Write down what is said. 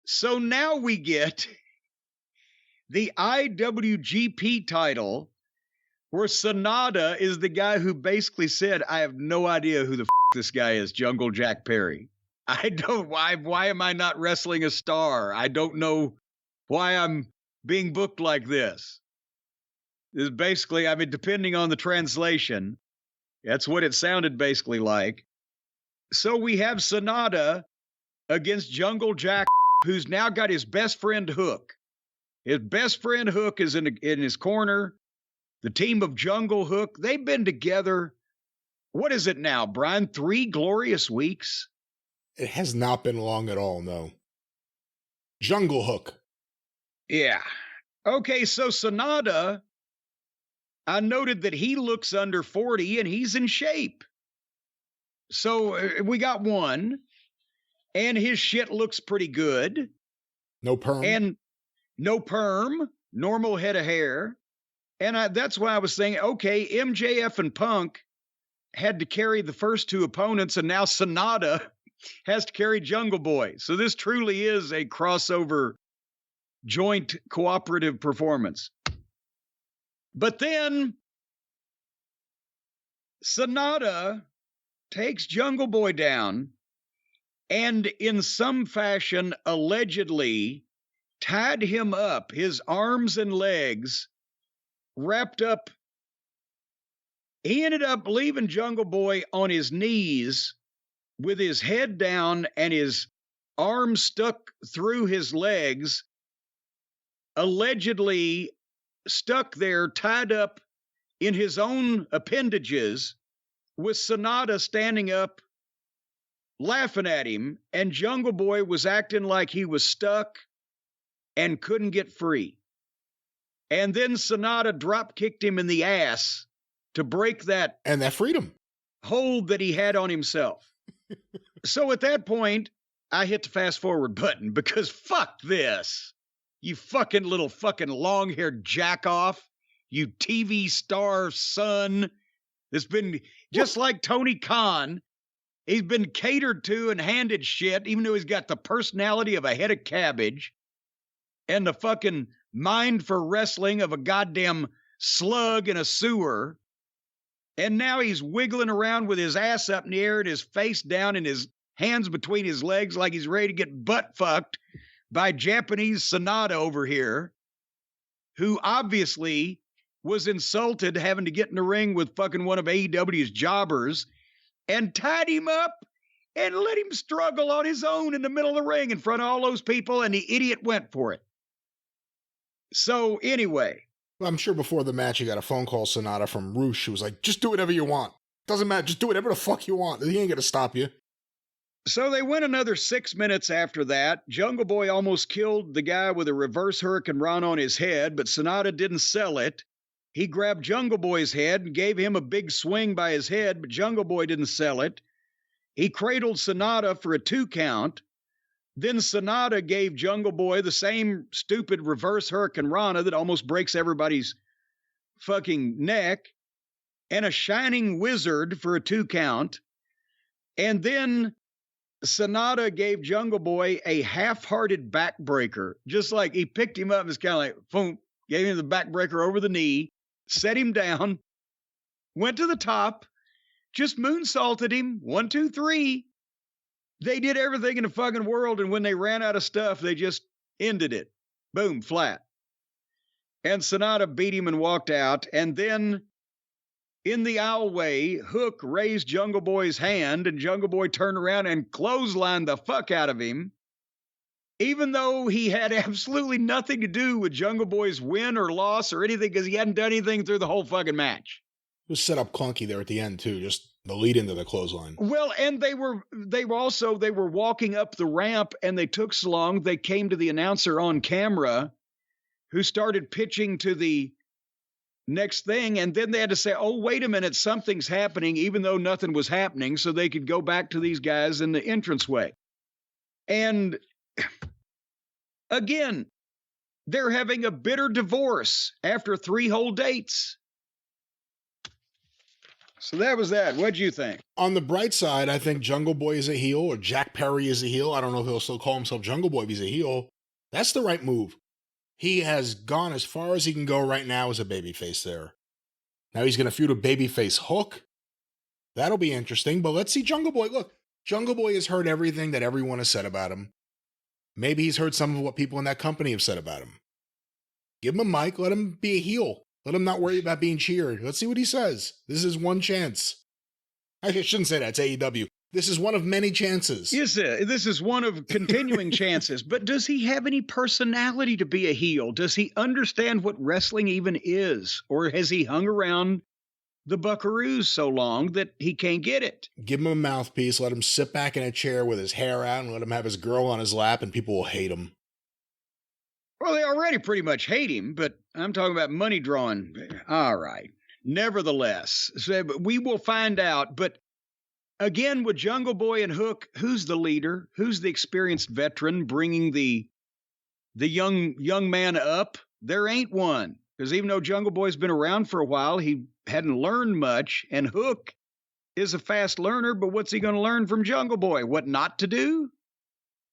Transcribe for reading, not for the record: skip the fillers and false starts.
So now we get the IWGP title, where Sanada is the guy who basically said, I have no idea who the this guy is, Jungle Jack Perry. Why am I not wrestling a star? I don't know why I'm being booked like this. Is basically, I mean, depending on the translation, that's what it sounded basically like. So we have Sanada against Jungle Jack, who's now got his best friend Hook. His best friend Hook is in his corner. The team of Jungle Hook, they've been together. What is it now, Brian? 3 glorious weeks? It has not been long at all, no. Jungle Hook. Yeah. Okay, so Sanada, I noted that he looks under 40 and he's in shape. So we got one, and his shit looks pretty good. No perm. And no perm, normal head of hair. And that's why I was saying, okay, MJF and Punk had to carry the first 2 opponents, and now Sanada has to carry Jungle Boy. So this truly is a crossover joint cooperative performance. But then Sanada takes Jungle Boy down and in some fashion allegedly tied him up, his arms and legs wrapped up. He ended up leaving Jungle Boy on his knees with his head down and his arms stuck through his legs, allegedly stuck there, tied up in his own appendages, with Sanada standing up, laughing at him, and Jungle Boy was acting like he was stuck and couldn't get free. And then Sanada drop kicked him in the ass to break that and that freedom hold that he had on himself. So at that point, I hit the fast forward button because fuck this. You fucking little fucking long-haired jack-off, you TV star son that's been just like Tony Khan. He's been catered to and handed shit, even though he's got the personality of a head of cabbage and the fucking mind for wrestling of a goddamn slug in a sewer. And now he's wiggling around with his ass up in the air and his face down and his hands between his legs like he's ready to get butt fucked by Japanese Sanada over here, who obviously was insulted having to get in the ring with fucking one of AEW's jobbers and tied him up and let him struggle on his own in the middle of the ring in front of all those people, and the idiot went for it. So anyway. Well, I'm sure before the match you got a phone call, Sanada, from Roosh, who was like, just do whatever you want. Doesn't matter, just do whatever the fuck you want. He ain't gonna stop you. So they went another 6 minutes after that. Jungle Boy almost killed the guy with a reverse Hurricane Rana on his head, but Sanada didn't sell it. He grabbed Jungle Boy's head and gave him a big swing by his head, but Jungle Boy didn't sell it. He cradled Sanada for a 2 count. Then Sanada gave Jungle Boy the same stupid reverse Hurricane Rana that almost breaks everybody's fucking neck, and a Shining Wizard for a 2 count. And then Sanada gave Jungle Boy a half-hearted backbreaker, just like he picked him up and was kind of like, boom, gave him the backbreaker over the knee, set him down, went to the top, just moonsaulted him, 1, 2, 3. They did everything in the fucking world, and when they ran out of stuff, they just ended it. Boom, flat. And Sanada beat him and walked out, and then in the aisleway, Hook raised Jungle Boy's hand, and Jungle Boy turned around and clotheslined the fuck out of him, even though he had absolutely nothing to do with Jungle Boy's win or loss or anything, because he hadn't done anything through the whole fucking match. It was set up clunky there at the end, too, just the lead into the clothesline. Well, and they were walking up the ramp, and they took so long, they came to the announcer on camera, who started pitching to the next thing, and then they had to say, oh, wait a minute, something's happening, even though nothing was happening, so they could go back to these guys in the entranceway. And again, they're having a bitter divorce after 3 whole dates. So that was that. What'd you think? On the bright side, I think Jungle Boy is a heel, or Jack Perry is a heel. I don't know if he'll still call himself Jungle Boy if he's a heel. That's the right move. He has gone as far as he can go right now as a babyface there. Now he's going to feud a babyface Hook. That'll be interesting, but let's see Jungle Boy. Look, Jungle Boy has heard everything that everyone has said about him. Maybe he's heard some of what people in that company have said about him. Give him a mic, let him be a heel. Let him not worry about being cheered. Let's see what he says. This is one chance. I shouldn't say that, it's AEW. This is one of many chances. Yes, this is one of continuing chances. But does he have any personality to be a heel? Does he understand what wrestling even is? Or has he hung around the Buckaroos so long that he can't get it? Give him a mouthpiece, let him sit back in a chair with his hair out, and let him have his girl on his lap, and people will hate him. Well, they already pretty much hate him, but I'm talking about money drawing. All right. Nevertheless, so we will find out. But again, with Jungle Boy and Hook, who's the leader? Who's the experienced veteran bringing the young man up? There ain't one. Because even though Jungle Boy's been around for a while, he hadn't learned much. And Hook is a fast learner, but what's he going to learn from Jungle Boy? What not to do?